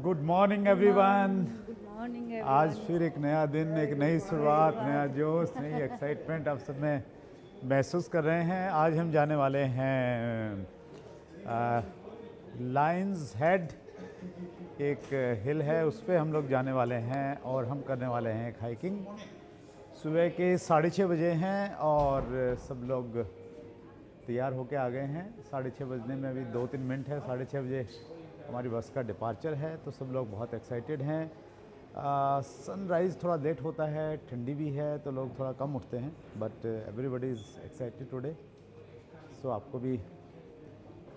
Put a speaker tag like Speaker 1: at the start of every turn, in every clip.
Speaker 1: Good morning everyone.
Speaker 2: Good morning
Speaker 1: आज
Speaker 2: everyone.
Speaker 1: फिर एक नया दिन, एक नई शुरुआत, नया जोश, नई एक्साइटमेंट आप सब में महसूस कर रहे हैं। आज हम जाने वाले हैं लायंस हेड, एक हिल है, उस पर हम लोग जाने वाले हैं और हम करने वाले हैं एक हाइकिंग। सुबह के 6:30 बजे हैं और सब लोग तैयार होके आ गए हैं। 6:30 बजने में अभी 2-3 मिनट है, 6:30 बजे हमारी बस का डिपार्चर है, तो सब लोग बहुत एक्साइटेड हैं। सनराइज़ थोड़ा लेट होता है, ठंडी भी है, तो लोग थोड़ा कम उठते हैं, but everybody is excited today. So आपको भी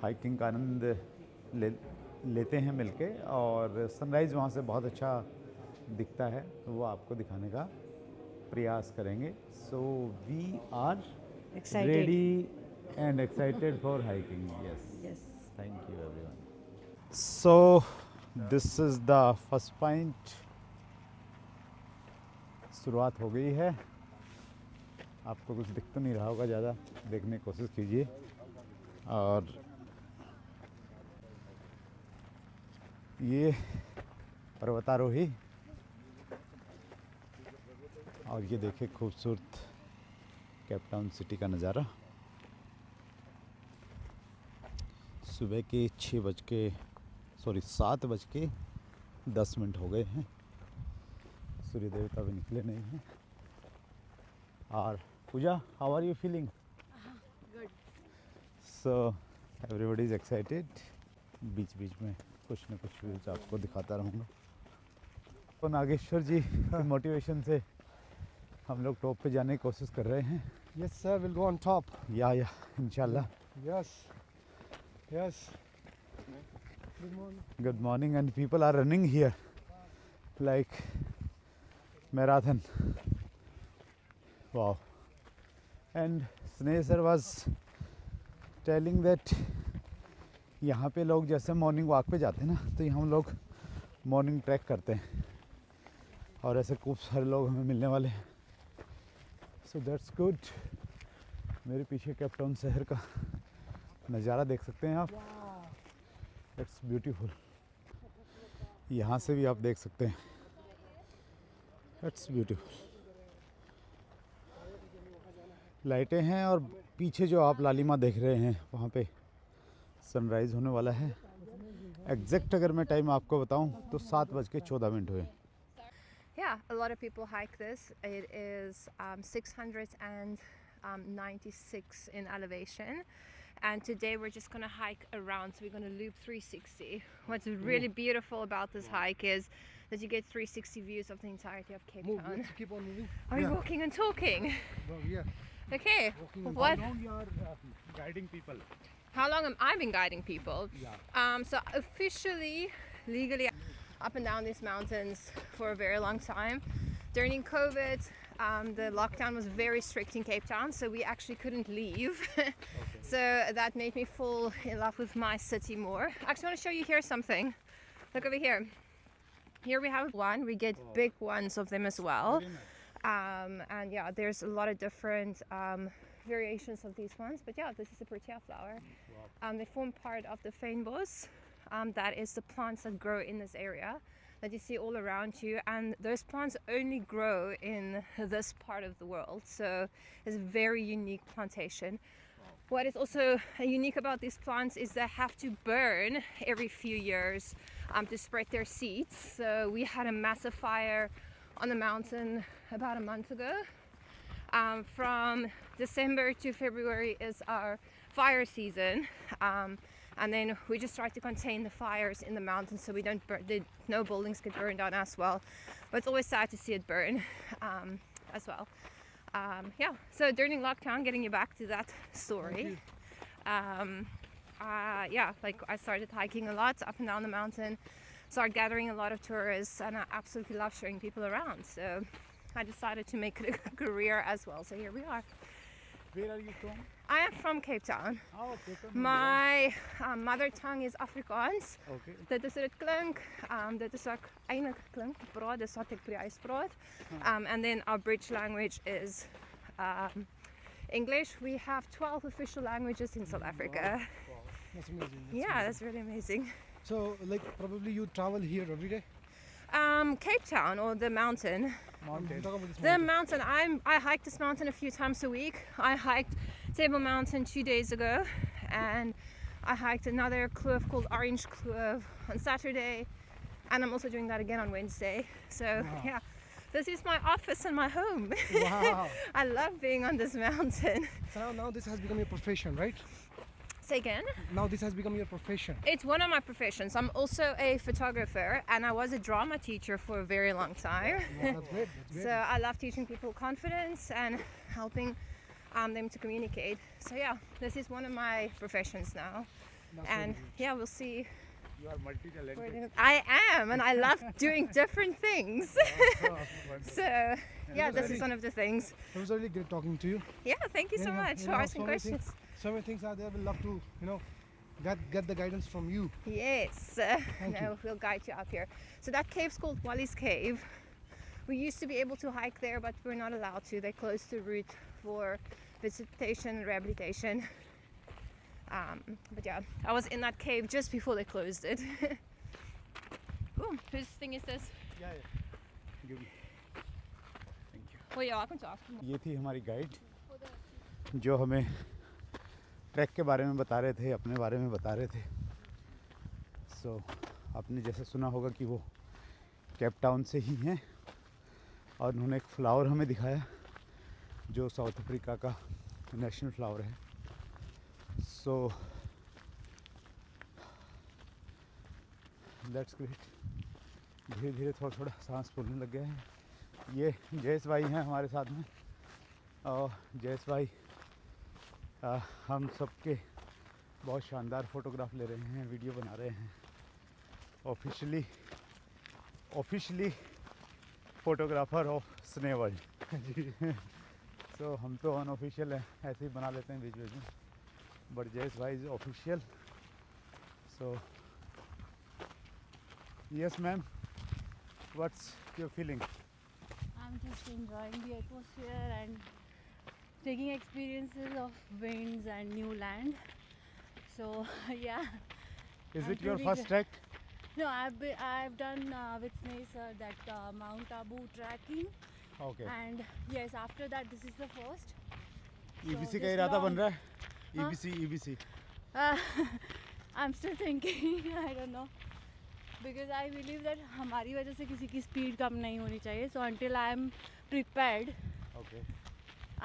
Speaker 1: हाइकिंग का आनंद लेते हैं मिलके, और सनराइज़ वहाँ से बहुत अच्छा दिखता है, तो वो आपको दिखाने का प्रयास करेंगे। So we are
Speaker 2: excited.
Speaker 1: Ready and excited for hiking. Yes.
Speaker 2: Yes.
Speaker 1: Thank you everyone. So this is the first point. शुरुआत हो गई है। आपको कुछ दिख तो नहीं रहा होगा, ज़्यादा देखने की कोशिश कीजिए। और ये पर्वतारोही, और ये देखिए खूबसूरत केप टाउन सिटी का नज़ारा। सुबह के 7:10 हो गए हैं। सूर्य देवता भी निकले नहीं हैं। और Puja, how are you feeling?
Speaker 2: Good.
Speaker 1: So everybody is excited. बीच बीच में कुछ न कुछ व्यूज़ आपको दिखाता रहूँगा। तो नागेश्वर जी की मोटिवेशन से हम लोग टॉप पे जाने की कोशिश कर रहे हैं।
Speaker 3: Yes, sir. We'll go on top.
Speaker 1: या इंशाल्लाह।
Speaker 3: Yes. Yes. Good morning.
Speaker 1: Good morning and people are running here like marathon. Wow. And Sneh sir was telling that यहाँ पे लोग जैसे मॉर्निंग वॉक पे जाते हैं ना, तो यहाँ हम लोग मॉर्निंग ट्रैक करते हैं, और ऐसे खूब सारे लोग हमें मिलने वाले हैं। So that's good. मेरे पीछे केप टाउन शहर का नज़ारा देख सकते हैं आप। It's beautiful. यहाँ से भी आप देख सकते हैं, इट्स ब्यूटीफुल। लाइटें हैं, और पीछे जो आप लालिमा देख रहे हैं वहाँ पे सनराइज़ होने वाला है। एग्जैक्ट अगर मैं टाइम आपको बताऊं तो 7:14 हुए।
Speaker 4: Yeah, a lot of people hike this. It is 696 in elevation. And today we're just going to hike around. So we're going to loop 360. What's really beautiful about this hike is that you get 360 views of the entirety of Cape
Speaker 3: Move.
Speaker 4: Town.
Speaker 3: Let's keep on moving.
Speaker 4: Are you walking and talking?
Speaker 3: Well, yeah.
Speaker 4: Okay.
Speaker 3: Walking and
Speaker 4: What?
Speaker 1: How long you are guiding people?
Speaker 4: How long have I been guiding people?
Speaker 1: Yeah.
Speaker 4: So officially, legally, up and down these mountains for a very long time. During COVID, the lockdown was very strict in Cape Town, so we actually couldn't leave. So that made me fall in love with my city more. I actually want to show you here something. Look over here. Here we have one. We get big ones of them as well.
Speaker 1: Very nice.
Speaker 4: And yeah, there's a lot of different variations of these ones. But yeah, this is the protea flower. They form part of the fynbos. That is the plants that grow in this area that you see all around you. And those plants only grow in this part of the world. So it's a very unique plantation. What is also unique about these plants is they have to burn every few years to spread their seeds. So we had a massive fire on the mountain about a month ago. From December to February is our fire season, and then we just try to contain the fires in the mountains so we don't no buildings get burned down as well. But it's always sad to see it burn as well. Yeah, so during lockdown, getting you back to that story, yeah, like I started hiking a lot up and down the mountain, started gathering a lot of tourists, and I absolutely love showing people around. So I decided to make it a career as well. So here we are.
Speaker 1: Where are you from?
Speaker 4: I am from Cape Town.
Speaker 1: Oh, okay.
Speaker 4: My mother tongue is Afrikaans.
Speaker 1: Okay.
Speaker 4: Dit is hoe dit klink. Dit is ook eintlik klink. Ek praat dis wat ek by die huis praat. And then our bridge language is English. We have 12 official languages in South Africa.
Speaker 3: Wow. That's amazing.
Speaker 4: Yeah, that's really amazing.
Speaker 3: So, like, probably you travel here every day?
Speaker 4: Cape Town or the mountain.
Speaker 3: I'm talking about this
Speaker 4: The
Speaker 3: mountain.
Speaker 4: mountain, I hike this mountain a few times a week. I hiked Table Mountain 2 days ago, and I hiked another kloof called Orange Kloof on Saturday, and I'm also doing that again on Wednesday. So yeah, this is my office and my home.
Speaker 3: Wow.
Speaker 4: I love being on this mountain.
Speaker 3: So now this has become your profession, right?
Speaker 4: Say again?
Speaker 3: Now this has become your profession.
Speaker 4: It's one of my professions. I'm also a photographer, and I was a drama teacher for a very long time.
Speaker 3: Yeah, that's great. That's great.
Speaker 4: So I love teaching people confidence and helping them to communicate. So yeah, this is one of my professions now.
Speaker 3: That's
Speaker 4: And
Speaker 3: very
Speaker 4: yeah, we'll see.
Speaker 1: You are multi-talented.
Speaker 4: I am, and I love doing different things. So yeah, this is one of the things.
Speaker 3: It was really great talking to you.
Speaker 4: Yeah, thank you so
Speaker 3: Yeah,
Speaker 4: much
Speaker 3: you
Speaker 4: for
Speaker 3: know,
Speaker 4: asking
Speaker 3: so many things-
Speaker 4: questions.
Speaker 3: So many things out there. We'll love to, get the guidance from you.
Speaker 4: Yes, no, we'll guide you up here. So that cave's called Wally's Cave. We used to be able to hike there, but we're not allowed to. They closed the route for visitation and rehabilitation. But yeah, I was in that cave just before they closed it. Ooh, whose thing is this?
Speaker 1: Yeah, yeah. Give me. Thank you.
Speaker 4: Well, yeah, I can talk.
Speaker 1: ये थी हमारी guide जो हमें track के बारे में बता रहे थे, अपने बारे में बता रहे थे। सो आपने जैसे सुना होगा कि वो केप टाउन से ही हैं और उन्होंने एक फ्लावर हमें दिखाया जो साउथ अफ्रीका का नेशनल फ्लावर है। So that's great. धीरे धीरे थोड़ा थोड़ा सांस फूलने लग गया है। ये जयेश भाई हैं हमारे साथ में और जयेश भाई हम सबके बहुत शानदार फ़ोटोग्राफ ले रहे हैं, वीडियो बना रहे हैं। ऑफिशियली फ़ोटोग्राफ़र ऑफ स्ने वर्ल्ड। सो हम तो अनऑफिशियल हैं, ऐसे ही बना लेते हैं बीच बीच में, बट जयेश भाई is official. So yes ma'am, what's your feeling?
Speaker 2: I'm just enjoying the atmosphere and taking experiences of winds and new land. So yeah.
Speaker 1: Is
Speaker 2: I'm
Speaker 1: it your
Speaker 2: truly
Speaker 1: first trek?
Speaker 2: No, I've done with Snace that Mount Abu trekking,
Speaker 1: Okay.
Speaker 2: and yes, after that this is the first.
Speaker 1: EBC का
Speaker 2: this
Speaker 1: इरादा बन
Speaker 2: long-
Speaker 1: रहा है?
Speaker 2: हाँ?
Speaker 1: EBC.
Speaker 2: Uh, I'm still thinking. I don't know. Because I believe that हमारी वजह से किसी की स्पीड कम नहीं होनी चाहिए. So until I am prepared,
Speaker 1: Okay.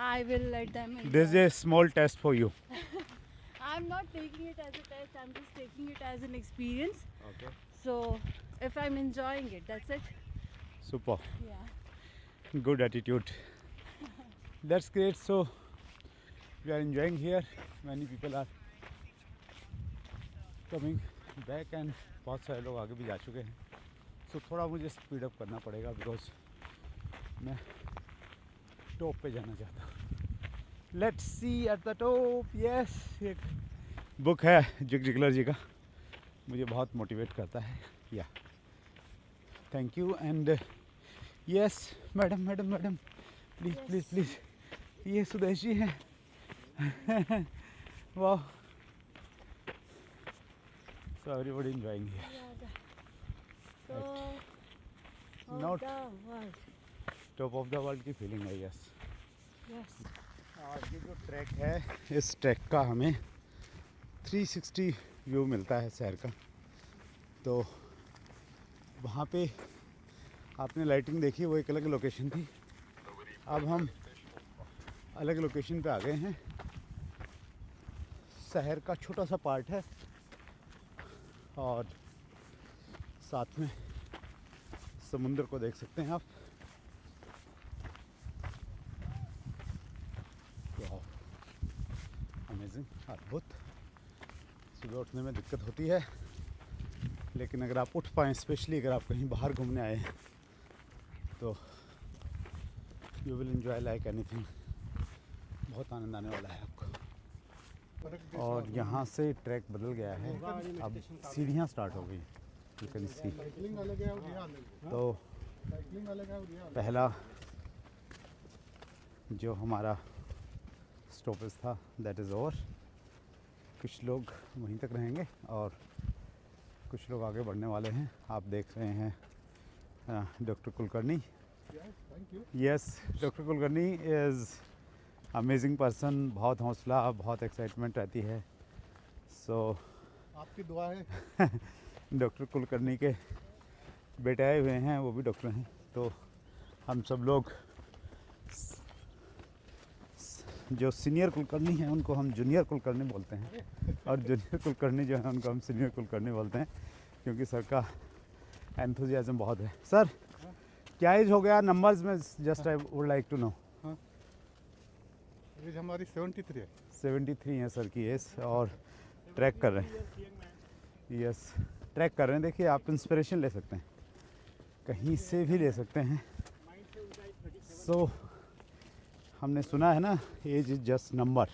Speaker 2: I will let them enjoy.
Speaker 1: This is a small test for you.
Speaker 2: I'm not taking it as a test. I'm just taking it as an experience.
Speaker 1: Okay.
Speaker 2: So if I'm enjoying it, that's it.
Speaker 1: Super.
Speaker 2: Yeah.
Speaker 1: Good attitude. That's great. So we are enjoying here. Many people are coming back and बहुत सारे लोग आगे भी जा चुके हैं। So थोड़ा मुझे स्पीड अप करना पड़ेगा बिकॉज मैं टॉप पे जाना चाहता हूँ। Let's see eight the top. Yes, एक बुक है जिग जिगलर जी का, मुझे बहुत मोटिवेट करता है। या thank you. And yes madam please ये सुदेश जी हैं। वाह। So everybody enjoying here.
Speaker 2: So
Speaker 1: Not-
Speaker 2: the world.
Speaker 1: Top of the world की फीलिंग है। यस।
Speaker 2: Yes.
Speaker 1: आज ये जो ट्रैक है, इस ट्रैक का हमें 360 व्यू मिलता है शहर का। तो वहाँ पे आपने लाइटिंग देखी, वो एक अलग लोकेशन थी। अब हम अलग लोकेशन पे आ गए हैं। शहर का छोटा सा पार्ट है और साथ में समुंदर को देख सकते हैं आप। अमेजिंग, अद्भुत। सुबह उठने में दिक्कत होती है, लेकिन अगर आप उठ पाएँ, स्पेशली अगर आप कहीं बाहर घूमने आए हैं, तो you will enjoy like anything. बहुत आनंद आने वाला है आपको। और यहाँ से ट्रैक बदल गया है, अब सीढ़ियाँ स्टार्ट हो गई, यू कैन सी। तो पहला जो हमारा स्टॉपेज था दैट इज़ ओवर। कुछ लोग वहीं तक रहेंगे और कुछ लोग आगे बढ़ने वाले हैं। आप देख रहे हैं doctor Kulkarni. Yes, doctor Kulkarni is amazing person. बहुत हौसला, बहुत एक्साइटमेंट रहती है। सो
Speaker 3: आपकी दुआ है।
Speaker 1: डॉक्टर कुलकर्णी के बेटे आए हुए हैं, वो भी डॉक्टर हैं। तो हम सब लोग जो सीनियर कुलकर्णी हैं उनको हम जूनियर कुलकर्णी बोलते हैं, और जूनियर कुलकर्णी जो है उनको हम सीनियर कुलकर्णी बोलते हैं, क्योंकि सर का एंथुजियाज्म बहुत है। सर क्या एज हो गया नंबर्स में? Just I would like to know.
Speaker 3: Age हमारी 73 है।
Speaker 1: 73 है सर की एज, और ट्रैक कर रहे हैं। यस, ट्रैक कर रहे हैं। देखिए, आप इंस्पिरेशन ले सकते हैं, कहीं से भी ले सकते हैं। सो हमने सुना है ना, एज इज जस्ट नंबर,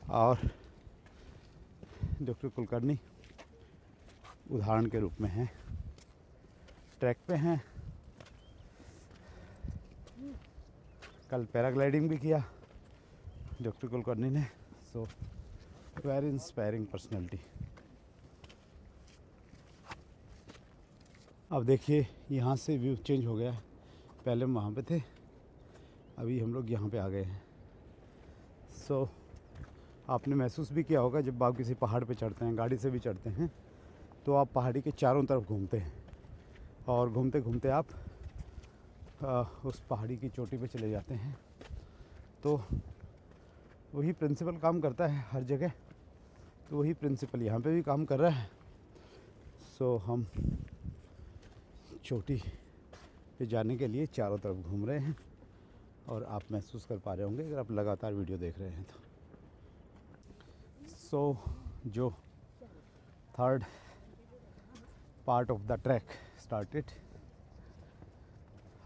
Speaker 1: और डॉक्टर कुलकर्णी उदाहरण के रूप में हैं। ट्रैक पे हैं, कल पैराग्लाइडिंग भी किया डॉक्टर कुलकर्णी ने। So very inspiring personality. अब देखिए, यहाँ से व्यू चेंज हो गया है। पहले हम वहाँ पे थे, अभी हम लोग यहाँ पे आ गए हैं। सो आपने महसूस भी किया होगा, जब आप किसी पहाड़ पे चढ़ते हैं, गाड़ी से भी चढ़ते हैं, तो आप पहाड़ी के चारों तरफ घूमते हैं, और घूमते घूमते आप उस पहाड़ी की चोटी पे चले जाते हैं। तो वही प्रिंसिपल काम करता है हर जगह, तो वही प्रिंसिपल यहाँ पे भी काम कर रहा है। सो हम चोटी पे जाने के लिए चारों तरफ घूम रहे हैं, और आप महसूस कर पा रहे होंगे अगर आप लगातार वीडियो देख रहे हैं तो। सो जो third part of the track started,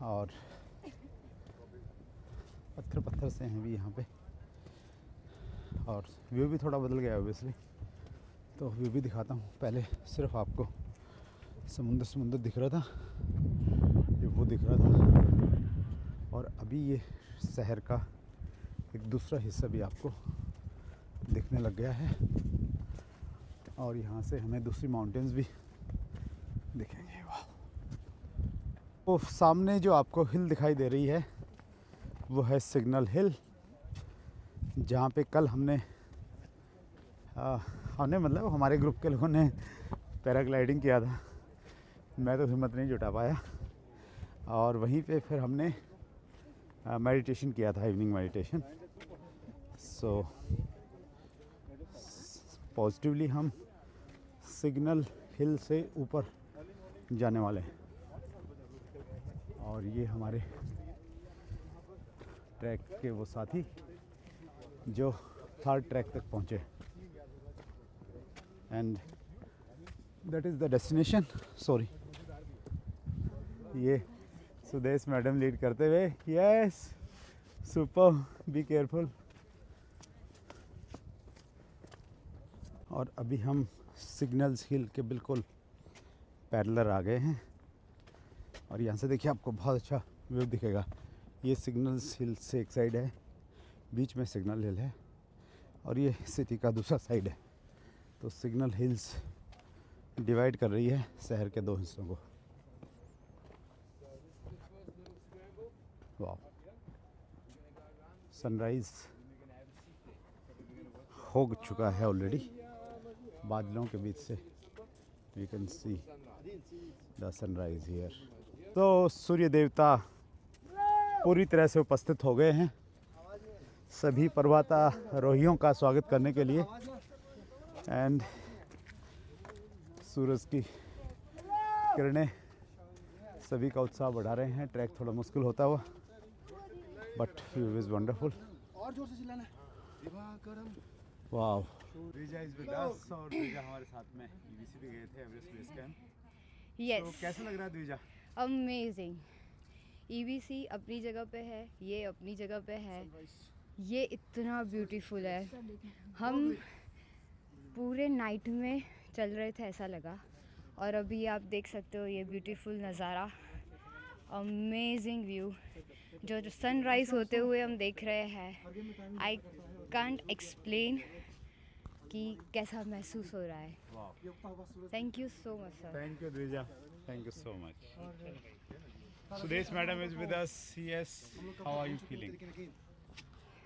Speaker 1: और पत्थर पत्थर से हैं भी यहाँ पे, और व्यू भी थोड़ा बदल गया ऑब्वियसली। तो व्यू भी दिखाता हूँ। पहले सिर्फ आपको समुंदर दिख रहा था, ये वो दिख रहा था, और अभी ये शहर का एक दूसरा हिस्सा भी आपको दिखने लग गया है, और यहाँ से हमें दूसरी माउंटेन्स भी दिखेंगे। वाह! वो सामने जो आपको हिल दिखाई दे रही है, वो है सिग्नल हिल, जहाँ पे कल हमने मतलब हमारे ग्रुप के लोगों ने पैराग्लाइडिंग किया था। मैं तो हिम्मत नहीं जुटा पाया, और वहीं पे फिर हमने मेडिटेशन किया था, इवनिंग मेडिटेशन। सो पॉजिटिवली हम सिग्नल हिल से ऊपर जाने वाले हैं, और ये हमारे ट्रैक के वो साथी जो थर्ड ट्रैक तक पहुँचे, and that is the destination. Sorry, ये सुदेश मैडम लीड करते हुए। Yes, super, be careful. और अभी हम सिग्नल्स हिल के बिल्कुल पैरेलल आ गए हैं, और यहाँ से देखिए आपको बहुत अच्छा व्यू दिखेगा। ये सिग्नल्स हिल से एक साइड है, बीच में सिग्नल हिल है, और ये सिटी का दूसरा साइड है। तो सिग्नल हिल्स डिवाइड कर रही है शहर के दो हिस्सों को। वाह! सनराइज़ हो चुका है ऑलरेडी, बादलों के बीच से we can see the sunrise here. तो सूर्य देवता पूरी तरह से उपस्थित हो गए हैं सभी पर्वतारोहियों का स्वागत करने के लिए, एंड सूरज की किरणें सभी का उत्साह बढ़ा रहे हैं। ट्रैक थोड़ा मुश्किल होता हुआ, बट व्यू इज़ वंडरफुल।
Speaker 3: और जोर से चिल्लाना।
Speaker 1: वाव! द्विजा इज विद अस, और द्विजा हमारे साथ में ईबीसी भी गए थे, एवरेस्ट बेस कैंप।
Speaker 2: यस,
Speaker 1: तो कैसा लग रहा है द्विजा?
Speaker 2: अमेजिंग। ईबीसी अपनी जगह पे है, ये अपनी जगह पे है, ये इतना ब्यूटीफुल है। हम पूरे नाइट में चल रहे थे ऐसा लगा, और अभी आप देख सकते हो ये ब्यूटीफुल नज़ारा, अमेजिंग व्यू जो सनराइज़ होते हुए हम देख रहे हैं। आई कांट एक्सप्लेन कि कैसा महसूस हो रहा है। Thank you so much sir.
Speaker 1: Thank you Dwija, thank you so much. Sudesh madam is with us. Yes, how are you feeling?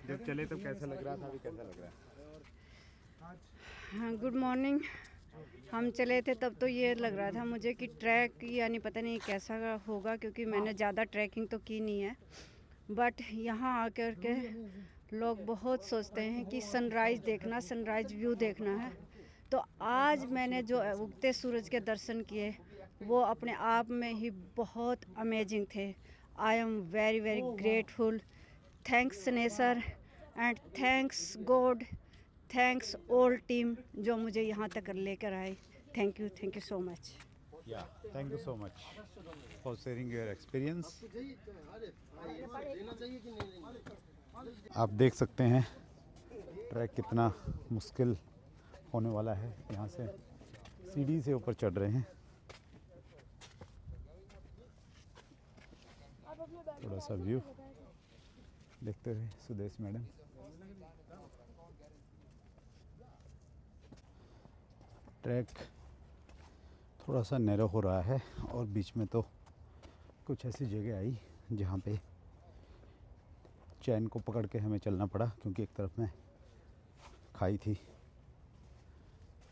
Speaker 1: जब चले तो कैसा लग रहा था, अभी कैसा लग रहा है?
Speaker 5: हाँ, गुड मॉर्निंग। हम चले थे तब तो ये लग रहा था मुझे कि ट्रैक यानी पता नहीं कैसा होगा, क्योंकि मैंने ज़्यादा ट्रैकिंग तो की नहीं है। बट यहाँ आकर के लोग बहुत सोचते हैं कि सनराइज़ देखना, सनराइज़ व्यू देखना है। तो आज मैंने जो उगते सूरज के दर्शन किए वो अपने आप में ही बहुत अमेजिंग थे। I am very very grateful. Thanks Sneh sir and thanks God, thanks all team जो मुझे यहाँ तक लेकर आए। Thank you so much.
Speaker 1: Yeah thank you so much for sharing your experience. आप देख सकते हैं ट्रैक कितना मुश्किल होने वाला है। यहाँ से सीढ़ी से ऊपर चढ़ रहे हैं। थोड़ा सा व्यू देखते हुए सुदेश मैडम। ट्रैक थोड़ा सा नैरो हो रहा है और बीच में तो कुछ ऐसी जगह आई जहाँ पे चैन को पकड़ के हमें चलना पड़ा, क्योंकि एक तरफ में खाई थी।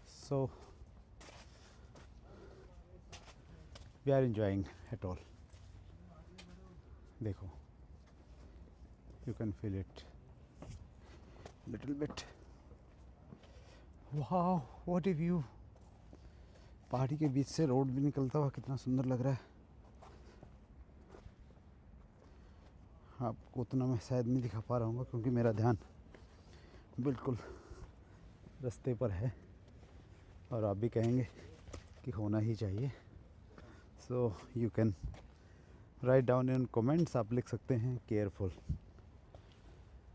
Speaker 1: So we are enjoying at all. देखो, you can feel it little bit. Wow, what a view. पहाड़ी के बीच से रोड भी निकलता हुआ कितना सुंदर लग रहा है। आपको उतना मैं शायद नहीं दिखा पा रहा हूँ क्योंकि मेरा ध्यान बिल्कुल रास्ते पर है, और आप भी कहेंगे कि होना ही चाहिए। सो you can write down in comments. आप लिख सकते हैं केयरफुल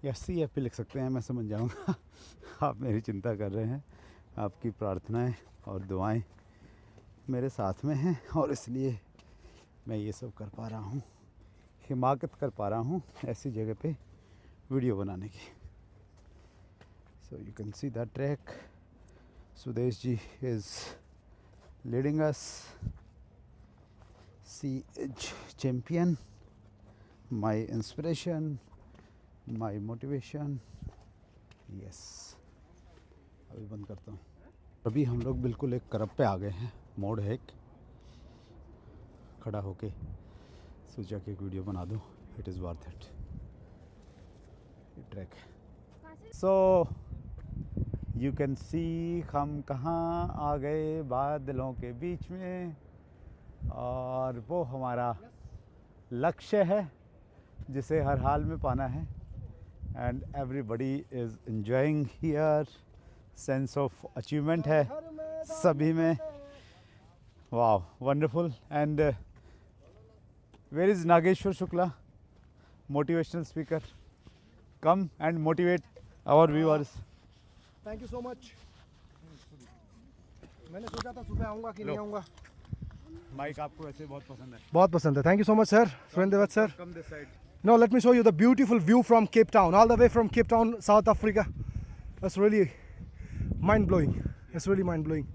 Speaker 1: या CF लिख सकते हैं, मैं समझ जाऊँगा। आप मेरी चिंता कर रहे हैं। आपकी प्रार्थनाएं और दुआएं मेरे साथ में हैं और इसलिए मैं ये सब कर पा रहा हूँ, हिमाकत कर पा रहा हूँ ऐसी जगह पे वीडियो बनाने की। So you can see the track. Sudesh ji is leading us. See as champion, my inspiration, my motivation. Yes, अभी बंद करता हूँ। अभी हम लोग बिल्कुल एक करब पे आ गए हैं, मोड़ है एक। खड़ा होके सोचा कि एक वीडियो बना दूँ। It is worth it. ये ट्रैक है। सो यू कैन सी हम कहाँ आ गए, बादलों के बीच में, और वो हमारा लक्ष्य है जिसे हर हाल में पाना है। And everybody is enjoying here. Sense of achievement है सभी में। वाह, wonderful. And where is Nageshwar Shukla, motivational speaker? Come and motivate our viewers.
Speaker 3: Thank you so much. मैंने सोचा था सुबह आऊँगा कि नहीं आऊँगा।
Speaker 1: माइक आपको वैसे बहुत पसंद है।
Speaker 3: बहुत पसंद है। Thank you so much sir, Surendra Devat sir.
Speaker 1: Come this side.
Speaker 3: Now let me show you the beautiful view from Cape Town, all the way from Cape Town, South Africa. That's really mind blowing. It's really mind blowing.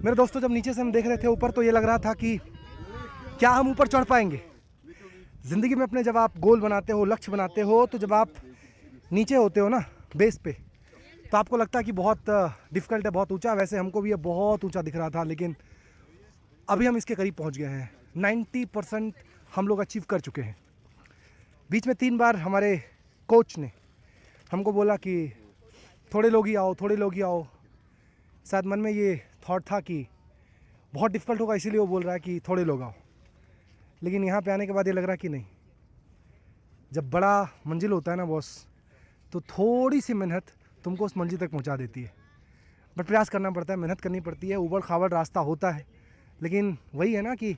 Speaker 3: मेरे दोस्तों, जब नीचे से हम देख रहे थे ऊपर, तो ये लग रहा था कि क्या हम ऊपर चढ़ पाएंगे। ज़िंदगी में अपने जब आप गोल बनाते हो, लक्ष्य बनाते हो, तो जब आप नीचे होते हो ना बेस पे, तो आपको लगता है कि बहुत डिफ़िकल्ट है, बहुत ऊंचा। वैसे हमको भी ये बहुत ऊंचा दिख रहा था, लेकिन अभी हम इसके करीब पहुंच गए हैं। 90% हम लोग अचीव कर चुके हैं। बीच में 3 बार हमारे कोच ने हमको बोला कि थोड़े लोग ही आओ, थोड़े लोग ही आओ। शायद मन में ये थॉट था कि बहुत डिफ़िकल्ट होगा, इसीलिए वो बोल रहा है कि थोड़े लोग आओ। लेकिन यहाँ पे आने के बाद ये लग रहा है कि नहीं, जब बड़ा मंजिल होता है ना बॉस, तो थोड़ी सी मेहनत तुमको उस मंजिल तक पहुँचा देती है। बट प्रयास करना पड़ता है, मेहनत करनी पड़ती है। ऊबड़ खाबड़ रास्ता होता है, लेकिन वही है ना कि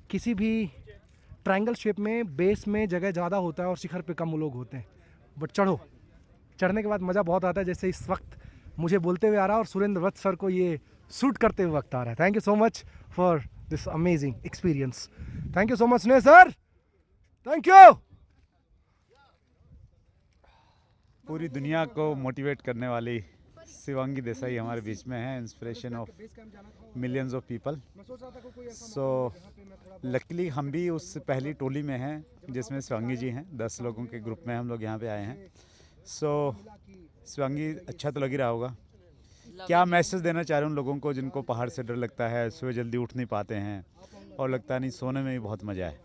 Speaker 3: किसी भी ट्रायंगल शेप में बेस में जगह ज़्यादा होता है और शिखर पे कम लोग होते हैं। बट चढ़ने के बाद मज़ा बहुत आता है, जैसे इस वक्त मुझे बोलते हुए आ रहा है और सुरेंद्र वत्स सर को ये शूट करते हुए वक्त आ रहा है। Thank you so much for this amazing experience. Thank you so much स्नेह सर, थैंक यू।
Speaker 1: पूरी दुनिया को मोटिवेट करने वाली शिवांगी देसाई हमारे बीच में है, inspiration of millions of people. So luckily हम भी उस पहली टोली में हैं जिसमें शिवांगी जी हैं। 10 लोगों के ग्रुप में हम लोग यहाँ पे आए हैं। सो शिवांगी, अच्छा तो लग ही रहा होगा। क्या मैसेज देना चाह रहे हैं उन लोगों को जिनको पहाड़ से डर लगता है, सुबह जल्दी उठ नहीं पाते हैं और लगता नहीं सोने में भी बहुत मज़ा है?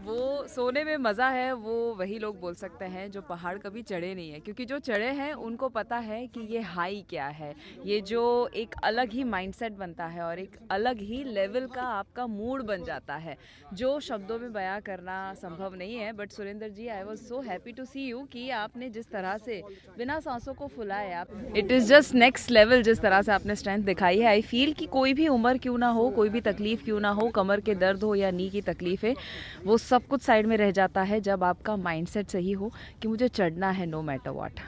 Speaker 6: वो सोने में मज़ा है, वो वही लोग बोल सकते हैं जो पहाड़ कभी चढ़े नहीं है, क्योंकि जो चढ़े हैं उनको पता है कि ये हाई क्या है। ये जो एक अलग ही माइंडसेट बनता है और एक अलग ही लेवल का आपका मूड बन जाता है, जो शब्दों में बयां करना संभव नहीं है। But Surendra ji, I was so happy to see you कि आपने जिस तरह से बिना सांसों को फुलाए, आप it is just next level जिस तरह से आपने स्ट्रेंथ दिखाई है। आई फील कि कोई भी उम्र क्यों ना हो, कोई भी तकलीफ़ क्यों ना हो, कमर के दर्द हो या नी की तकलीफ़ है, वो सब कुछ साइड में रह जाता है जब आपका माइंडसेट सही हो कि मुझे चढ़ना है no matter what.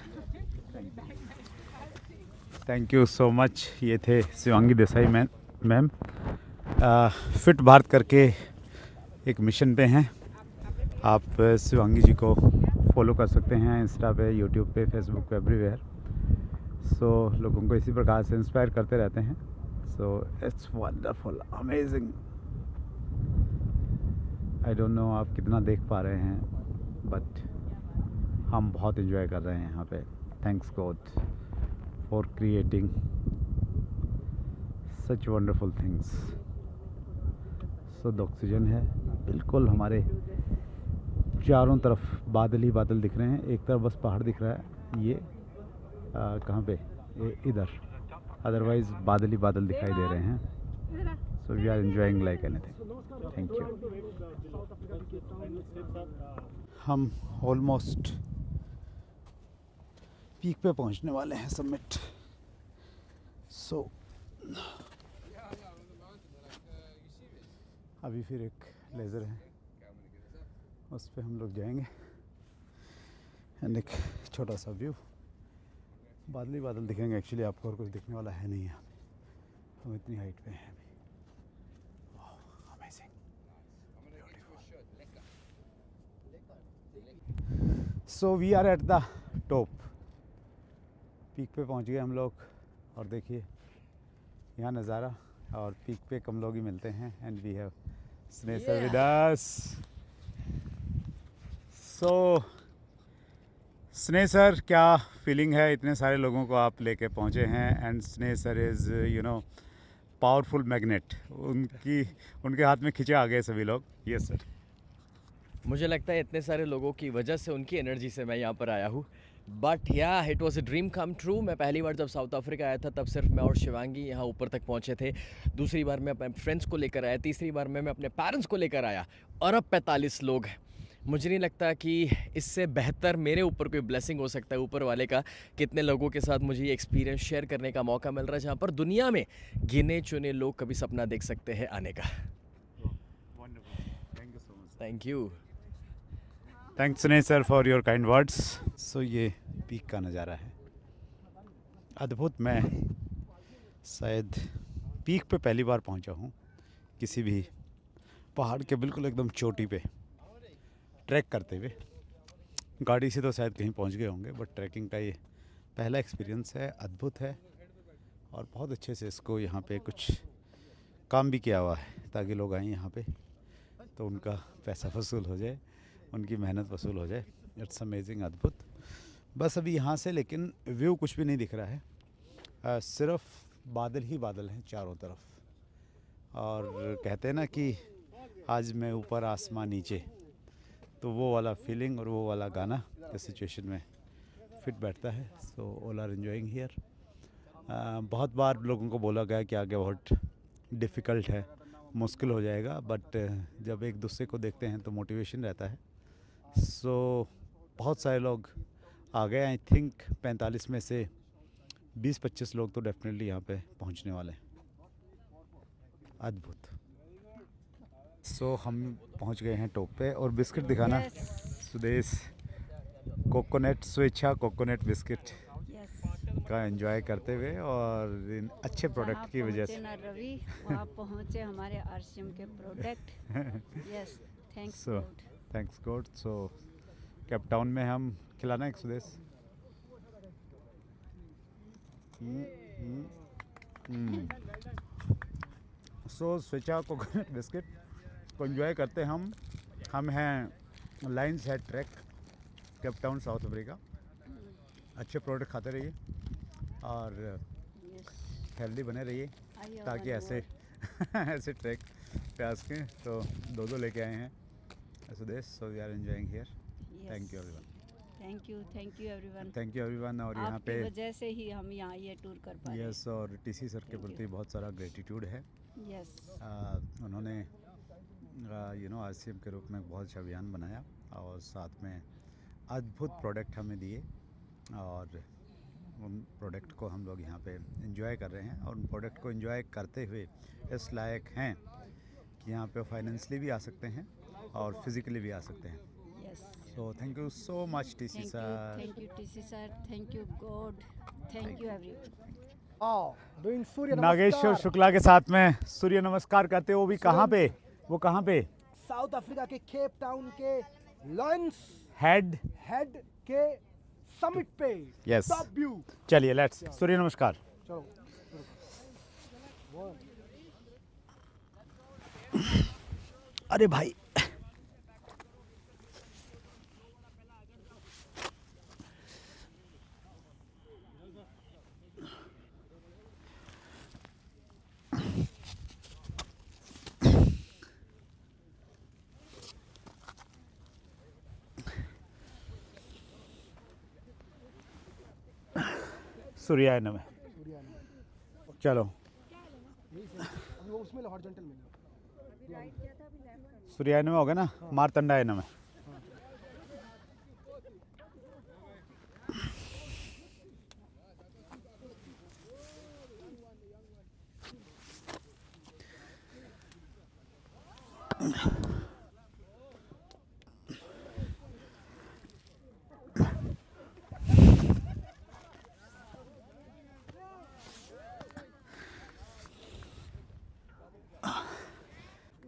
Speaker 1: Thank you so much. ये थे शिवांगी देसाई मैम। फिट भारत करके एक मिशन पे हैं। आप शिवांगी जी को फॉलो कर सकते हैं इंस्टा पे, यूट्यूब पे, फेसबुक पे, एवरीवेयर। सो लोगों को इसी प्रकार से इंस्पायर करते रहते हैं। So it's wonderful, amazing. I don't know आप कितना देख पा रहे हैं, बट हम बहुत एंजॉय कर रहे हैं यहाँ पे। Thanks God for creating such wonderful things. शुद्ध ऑक्सीजन है बिल्कुल। हमारे चारों तरफ बादल ही बादल दिख रहे हैं। एक तरफ बस पहाड़ दिख रहा है, ये कहाँ पे, ये इधर। अदरवाइज़ बादल ही बादल दिखाई दे रहे हैं। So we are enjoying like anything. Thank you. हम ऑलमोस्ट पीक पे पहुंचने वाले हैं, समिट। सो अभी फिर एक लेज़र है, उस पे हम लोग जाएंगे। एंड एक छोटा सा व्यू, बादल ही बादल दिखेंगे एक्चुअली, आपको और कुछ दिखने वाला है नहीं यहाँ पे। हम इतनी हाइट पे हैं अभी। So we are at the top, peak पे पहुंच गए हम लोग। और देखिए यहाँ नज़ारा, और पीक पे कम लोग ही मिलते हैं। एंड वी हैव स्नेह सर विद अस। सो स्नेह सर, क्या फीलिंग है? इतने सारे लोगों को आप लेके पहुंचे हैं। And Sneh sir is powerful magnet. उनके हाथ में खिंचे आ गए सभी लोग। Yes sir.
Speaker 7: मुझे लगता है इतने सारे लोगों की वजह से, उनकी एनर्जी से मैं यहाँ पर आया हूँ। बट या it was a dream come true. मैं पहली बार जब साउथ अफ्रीका आया था तब सिर्फ मैं और शिवांगी यहाँ ऊपर तक पहुँचे थे। दूसरी बार मैं अपने फ्रेंड्स को लेकर आया, तीसरी बार मैं अपने पेरेंट्स को लेकर आया, और अब 45 लोग हैं। मुझे नहीं लगता कि इससे बेहतर मेरे ऊपर कोई ब्लेसिंग हो सकता है ऊपर वाले का। कितने लोगों के साथ मुझे ये एक्सपीरियंस शेयर करने का मौका मिल रहा है, जहाँ पर दुनिया में गिने चुने लोग कभी सपना देख सकते हैं आने का। Thank you.
Speaker 1: Thanks Sneh sir for your kind words. So ये पीक का नज़ारा है, अद्भुत। मैं शायद पीक पे पहली बार पहुंचा हूं, किसी भी पहाड़ के बिल्कुल एकदम चोटी पे ट्रैक करते हुए। गाड़ी से तो शायद कहीं पहुंच गए होंगे, बट ट्रैकिंग का ये पहला एक्सपीरियंस है। अद्भुत है, और बहुत अच्छे से इसको यहाँ पे कुछ काम भी किया हुआ है ताकि लोग आएँ यहाँ पे तो उनका पैसा वसूल हो जाए, उनकी मेहनत वसूल हो जाए। इट्स अमेजिंग, अद्भुत। बस अभी यहाँ से लेकिन व्यू कुछ भी नहीं दिख रहा है, सिर्फ बादल ही बादल हैं चारों तरफ। और कहते हैं ना कि आज मैं ऊपर आसमां नीचे, तो वो वाला फीलिंग और वो वाला गाना इस सिचुएशन में फिट बैठता है। So all are enjoying here. बहुत बार लोगों को बोला गया कि आगे बहुत डिफ़िकल्ट है, मुश्किल हो जाएगा, बट जब एक दूसरे को देखते हैं तो मोटिवेशन रहता है। सो बहुत सारे लोग आ गए। आई थिंक 45 में से 20-25 लोग तो डेफिनेटली यहाँ पे पहुँचने वाले हैं। अद्भुत। सो हम पहुँच गए हैं टॉप पे, और बिस्किट दिखाना। सुदेश कोकोनट स्वेच्छा कोकोनट बिस्किट का एंजॉय करते हुए, और इन अच्छे प्रोडक्ट की वजह से।
Speaker 5: रवि वहाँ पहुँचे हमारे आरसीएम के product. Yes, thanks God.
Speaker 1: Thanks God. So Cape Town में हम खिलाना एक सुदेश। सो स्विचा कोकोनट बिस्किट को एंजॉय करते हम हैं Lion's Head track, Cape Town, South Africa. अच्छे प्रोडक्ट खाते रहिए और हेल्दी बने रहिए, ताकि ऐसे ऐसे ट्रैक पे आ सकें। तो दो लेके आए हैं ऐसे देश। So we are enjoying here. Thank you everyone.
Speaker 5: Thank you everyone.
Speaker 1: Thank you everyone. और यहाँ
Speaker 5: आपकी
Speaker 1: पे
Speaker 5: वजह से ही हम यहाँ ये टूर कर पाए।
Speaker 1: यस, और टीसी सर के प्रति बहुत सारा ग्रेटिट्यूड है।
Speaker 5: यस।
Speaker 1: उन्होंने आरसीएम के रूप में एक बहुत अच्छा अभियान बनाया और साथ में अद्भुत प्रोडक्ट हमें दिए, और उन प्रोडक्ट को हम लोग यहाँ पे एंजॉय कर रहे हैं। और उन प्रोडक्ट को एंजॉय करते हुए इस लायक हैं कि यहाँ पे फाइनेंशियली भी आ सकते हैं और फिज़िकली भी आ सकते हैं। So thank you so much TC sir.
Speaker 5: Thank you TC sir. Thank you God. Thank you everyone.
Speaker 3: Doing Surya
Speaker 1: Nageshwar
Speaker 3: नमस्कार।
Speaker 1: शुक्ला के साथ में सूर्य नमस्कार करते, वो भी कहाँ पे? वो कहाँ पे?
Speaker 3: साउथ अफ्रीका के केप टाउन के लायंस
Speaker 1: हेड
Speaker 3: के समिट पे।
Speaker 1: Yes.
Speaker 3: Top view.
Speaker 1: चलिए लेट्स सूर्य नमस्कार।
Speaker 3: चलो।
Speaker 1: अरे भाई, सूर्याय नमः। चलो
Speaker 3: अभी वो उसमें हॉरिजॉन्टल में
Speaker 1: सूर्याय नमः हो गया ना। मारतंडाय नमः।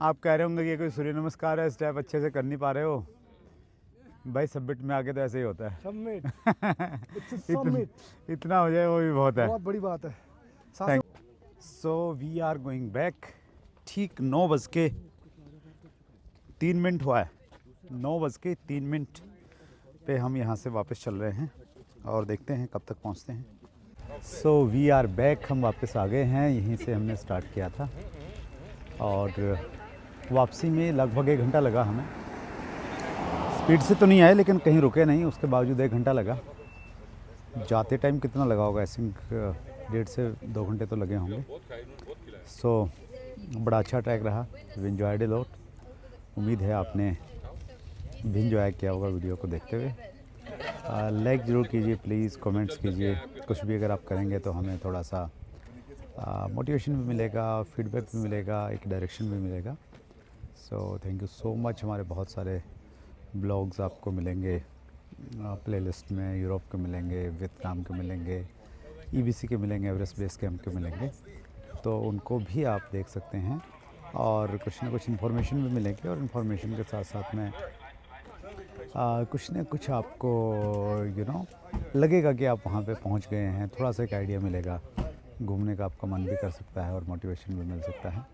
Speaker 1: आप कह रहे होंगे कि ये कोई सूर्य नमस्कार है, स्टेप अच्छे से कर नहीं पा रहे हो। भाई सबमिट में आके तो ऐसे ही होता है।
Speaker 3: सबमिट।
Speaker 1: इतना हो जाए वो भी बहुत है।
Speaker 3: बहुत बड़ी बात है।
Speaker 1: So we are going back. ठीक 9:03 हुआ है। 9:03 पे हम यहाँ से वापस चल रहे हैं और देखते हैं कब तक पहुँचते हैं। So we are back. हम वापस आ गए हैं, यहीं से हमने स्टार्ट किया था और वापसी में लगभग 1 घंटा लगा हमें। स्पीड से तो नहीं आए लेकिन कहीं रुके नहीं, उसके बावजूद 1 घंटा लगा। जाते टाइम कितना लगा होगा? आई थिंक 1.5 से 2 घंटे तो लगे होंगे। सो बड़ा अच्छा ट्रैक रहा। We enjoyed a lot. उम्मीद है आपने भी एंजॉय किया होगा वीडियो को देखते हुए। लाइक ज़रूर कीजिए प्लीज़, कमेंट्स कीजिए। कुछ भी अगर आप करेंगे तो हमें थोड़ा सा मोटिवेशन भी मिलेगा, फीडबैक भी मिलेगा, एक डायरेक्शन भी मिलेगा। सो थैंक यू सो मच। हमारे बहुत सारे ब्लॉग्स आपको मिलेंगे प्लेलिस्ट में। यूरोप के मिलेंगे, वियतनाम के मिलेंगे, ईबीसी के मिलेंगे, एवरेस्ट बेस कैंप के मिलेंगे, तो उनको भी आप देख सकते हैं। और कुछ ना कुछ इन्फॉर्मेशन भी मिलेगी, और इन्फॉर्मेशन के साथ साथ में कुछ ना कुछ आपको लगेगा कि आप वहाँ पे पहुँच गए हैं। थोड़ा सा एक आइडिया मिलेगा, घूमने का आपका मन भी कर सकता है और मोटिवेशन भी मिल सकता है।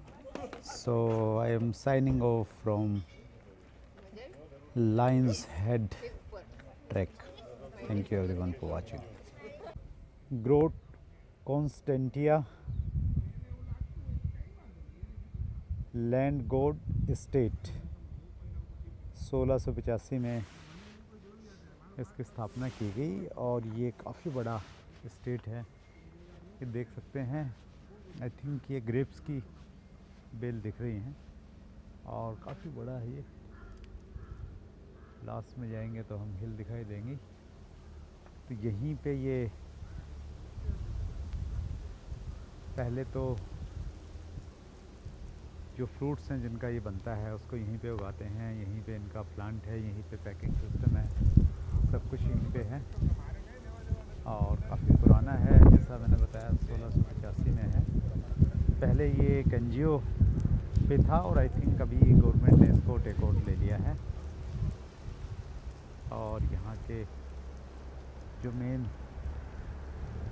Speaker 1: So I am signing off from Lion's Head track. Thank you everyone for watching. Groot Constantia Landgoed estate 1685 में इसकी स्थापना की गई, और ये काफ़ी बड़ा स्टेट है। ये देख सकते हैं, आई थिंक ये ग्रेप्स की बेल दिख रही हैं और काफ़ी बड़ा है ये। लास्ट में जाएंगे तो हम हिल दिखाई देंगी। तो यहीं पे ये पहले तो जो फ्रूट्स हैं जिनका ये बनता है उसको यहीं पे उगाते हैं। यहीं पे इनका प्लांट है, यहीं पे पैकिंग सिस्टम है, सब कुछ यहीं पे है और काफ़ी पुराना है। जैसा मैंने बताया 1685 में है। पहले ये एक एनजीओ पे था और आई थिंक अभी गवर्नमेंट ने इसको टेक ओवर ले लिया है। और यहाँ के जो मेन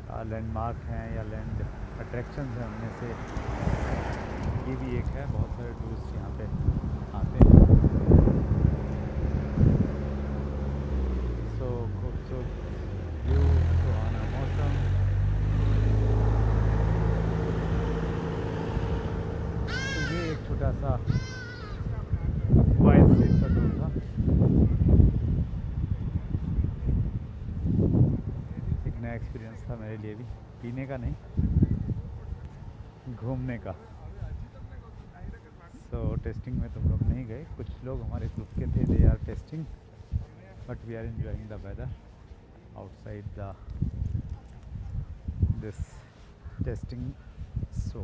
Speaker 1: लैंडमार्क हैं या लैंड अट्रैक्शंस हैं, उनमें से ये भी एक है। बहुत सारे टूरिस्ट यहाँ पे आते हैं। सो खूबसूरत व्यू, सुहाना मौसम। तो ये एक छोटा सा वाइल्ड स्ट्रीट का टूर था। एक नया एक्सपीरियंस था मेरे लिए भी, पीने का नहीं, घूमने का। सो टेस्टिंग में तुम लोग नहीं गए, कुछ लोग हमारे ग्रुप के थे, they are testing, but we are enjoying the weather outside the this testing. So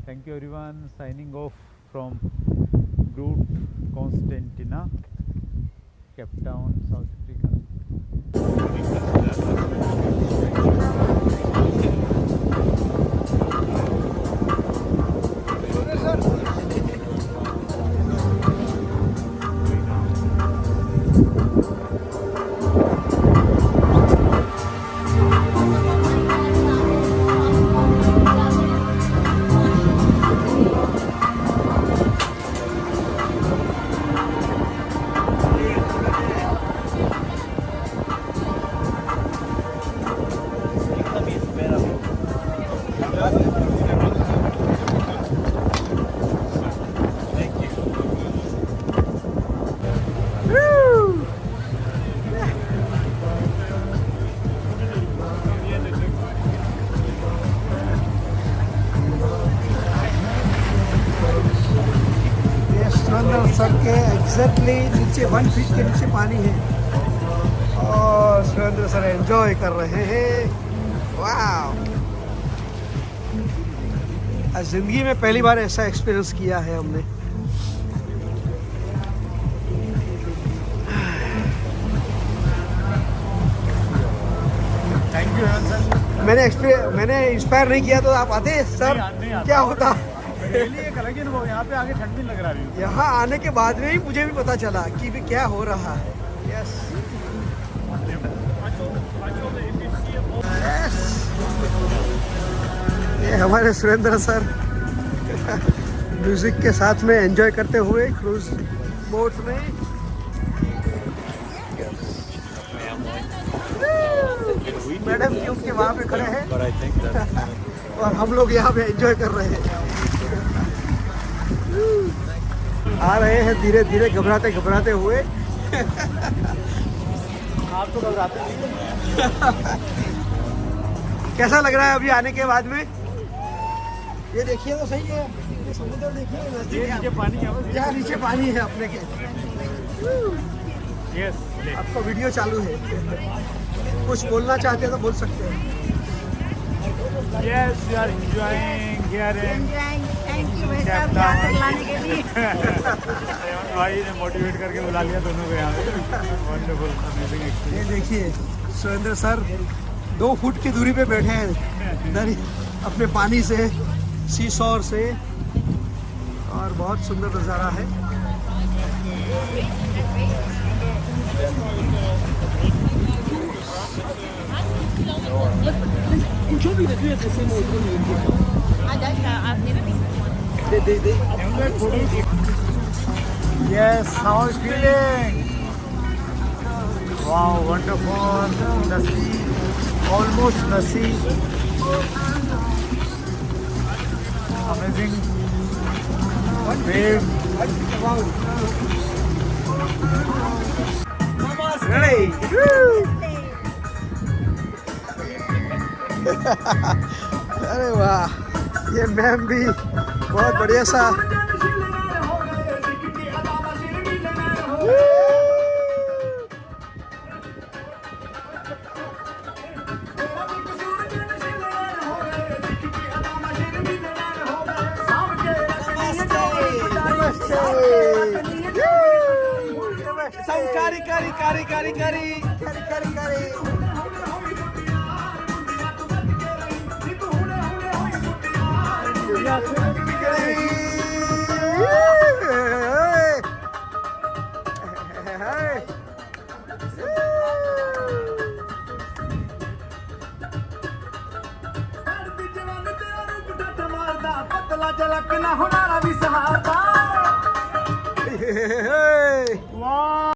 Speaker 1: thank you everyone, signing off from Groot Constantia, Cape Town, South Africa.
Speaker 3: सर के एग्जैक्टली नीचे 1 फीट के नीचे पानी है और सुरेंद्र सर एंजॉय कर रहे हैं। वाह, जिंदगी में पहली बार ऐसा एक्सपीरियंस किया है हमने।
Speaker 1: Thank you sir.
Speaker 3: मैंने इंस्पायर नहीं किया तो आप आते सर?
Speaker 1: नहीं आता।
Speaker 3: क्या होता?
Speaker 1: डेली एक अलग ही अनुभव। यहाँ पे आके ठंड भी लग रहा है।
Speaker 3: यहाँ आने के बाद में ही मुझे भी पता चला कि भी क्या हो रहा है। यस यस, ये हमारे सुरेंद्र सर म्यूजिक के साथ में एंजॉय करते हुए क्रूज बोट में। मैडम जी उसके वहाँ पे खड़े हैं और हम लोग यहाँ पे एंजॉय कर रहे हैं। आ रहे हैं धीरे धीरे, घबराते घबराते हुए।
Speaker 1: आप तो घबराते नहीं।
Speaker 3: कैसा लग रहा है अभी आने के बाद में? ये देखिए तो सही है, ये समुद्र देखिए,
Speaker 1: ये नीचे पानी है बस।
Speaker 3: यहाँ नीचे पानी है अपने के।
Speaker 1: यस,
Speaker 3: आपका वीडियो चालू है, कुछ बोलना चाहते हैं तो बोल सकते हैं।
Speaker 1: Yes, we are enjoying here in
Speaker 5: thank you लाने के लिए।
Speaker 1: भाई ने मोटिवेट करके बुला लिया दोनों को यहाँ पे। Wonderful, amazing experience.
Speaker 3: ये देखिए सुरेंद्र सर 2 फुट की दूरी पे बैठे हैं इधर ही, अपने पानी से, सी शोर से, और बहुत सुंदर नज़ारा है।
Speaker 1: Yes, how is feeling? Wow, wonderful. The sea, almost the sea. Amazing. Wave. Ready?
Speaker 3: अरे वाह, ये मैम भी बहुत बढ़िया सा। कारी कारी कारी कारी कारी कारी कारी कारी। Hey!
Speaker 1: 1